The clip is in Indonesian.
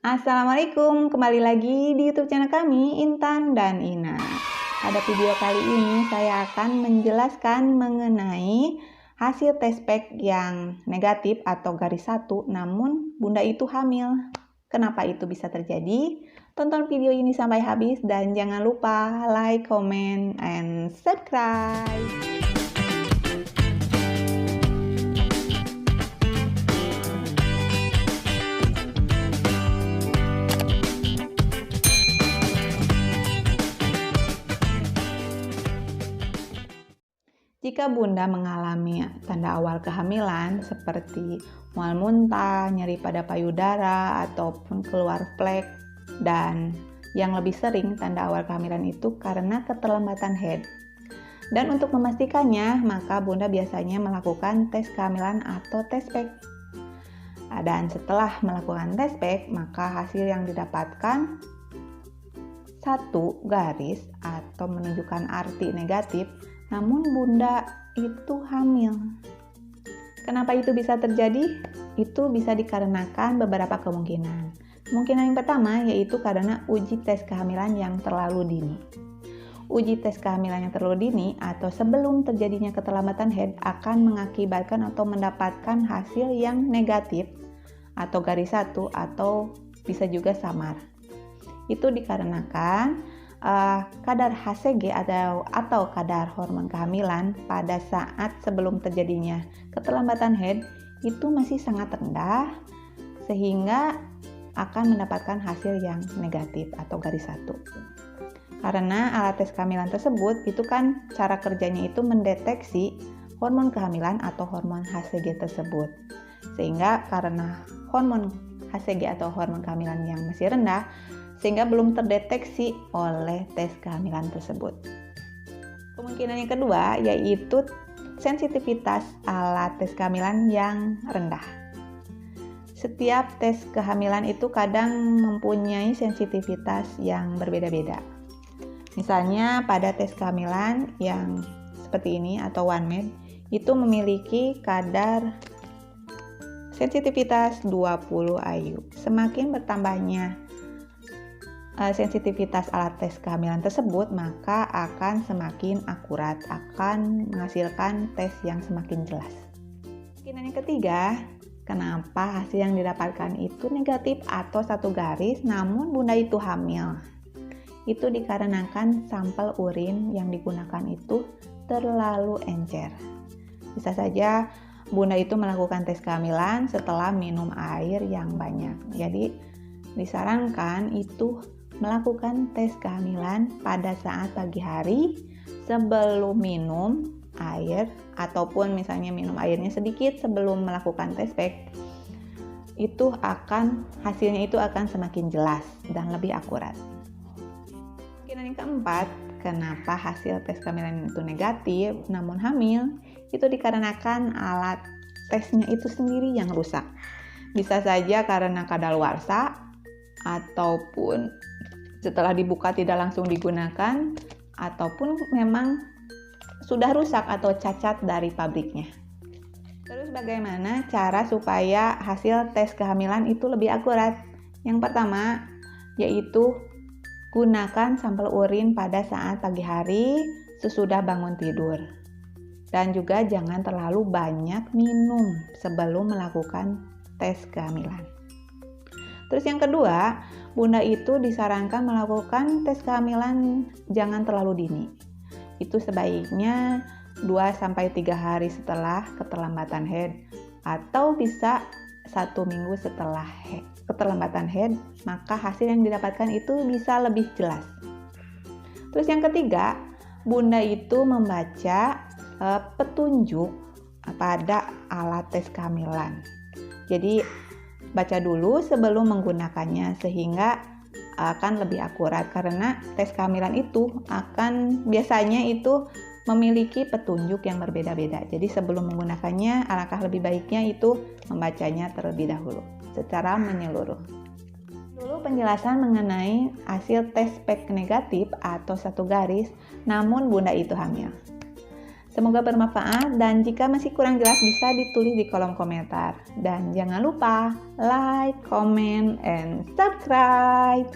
Assalamualaikum, kembali lagi di YouTube channel kami, Intan dan Ina. Pada video kali ini saya akan menjelaskan mengenai hasil tes pack yang negatif atau garis 1, namun bunda itu hamil. Kenapa itu bisa terjadi? Tonton video ini sampai habis dan jangan lupa like, comment, and subscribe. Jika bunda mengalami tanda awal kehamilan seperti mual muntah, nyeri pada payudara, ataupun keluar flek, dan yang lebih sering tanda awal kehamilan itu karena keterlambatan head. Dan untuk memastikannya, maka bunda biasanya melakukan tes kehamilan atau tes pack. Dan setelah melakukan tes pack, maka hasil yang didapatkan satu garis atau menunjukkan arti negatif, namun bunda itu hamil. Kenapa itu bisa terjadi? Itu bisa dikarenakan beberapa kemungkinan. Kemungkinan yang pertama yaitu karena uji tes kehamilan yang terlalu dini. Uji tes kehamilan yang terlalu dini atau sebelum terjadinya keterlambatan head akan mengakibatkan atau mendapatkan hasil yang negatif atau garis 1 atau bisa juga samar. Itu dikarenakan kadar HCG atau kadar hormon kehamilan pada saat sebelum terjadinya keterlambatan head itu masih sangat rendah sehingga akan mendapatkan hasil yang negatif atau garis 1. Karena alat tes kehamilan tersebut itu kan cara kerjanya itu mendeteksi hormon kehamilan atau hormon HCG tersebut. Sehingga karena hormon HCG atau hormon kehamilan yang masih rendah sehingga belum terdeteksi oleh tes kehamilan tersebut. Kemungkinan yang kedua yaitu sensitivitas alat tes kehamilan yang rendah. Setiap tes kehamilan itu kadang mempunyai sensitivitas yang berbeda-beda. Misalnya pada tes kehamilan yang seperti ini atau OneMed itu memiliki kadar sensitivitas 20 IU. Semakin bertambahnya sensitivitas alat tes kehamilan tersebut, maka akan semakin akurat, akan menghasilkan tes yang semakin jelas. Kemungkinan yang ketiga, kenapa hasil yang didapatkan itu negatif atau satu garis namun bunda itu hamil? Itu dikarenakan sampel urin yang digunakan itu terlalu encer. Bisa saja bunda itu melakukan tes kehamilan setelah minum air yang banyak. Jadi disarankan itu melakukan tes kehamilan pada saat pagi hari sebelum minum air ataupun misalnya minum airnya sedikit sebelum melakukan tes pack. Itu hasilnya itu akan semakin jelas dan lebih akurat. Kemungkinan yang keempat, kenapa hasil tes kehamilan itu negatif namun hamil, itu dikarenakan alat tesnya itu sendiri yang rusak. Bisa saja karena kadaluarsa ataupun setelah dibuka tidak langsung digunakan ataupun memang sudah rusak atau cacat dari pabriknya. Terus bagaimana cara supaya hasil tes kehamilan itu lebih akurat? Yang pertama yaitu gunakan sampel urin pada saat pagi hari sesudah bangun tidur. Dan juga jangan terlalu banyak minum sebelum melakukan tes kehamilan. Terus yang kedua, bunda itu disarankan melakukan tes kehamilan jangan terlalu dini. Itu sebaiknya 2-3 hari setelah keterlambatan head atau bisa 1 minggu setelah keterlambatan head, maka hasil yang didapatkan itu bisa lebih jelas. Terus yang ketiga, bunda itu membaca petunjuk pada alat tes kehamilan. Jadi baca dulu sebelum menggunakannya sehingga akan lebih akurat karena tes kehamilan itu akan biasanya itu memiliki petunjuk yang berbeda-beda. Jadi sebelum menggunakannya alangkah lebih baiknya itu membacanya terlebih dahulu secara menyeluruh. Dulu penjelasan mengenai hasil tes pack negatif atau satu garis namun bunda itu hamil. Semoga bermanfaat dan jika masih kurang jelas bisa ditulis di kolom komentar. Dan jangan lupa like, comment, and subscribe.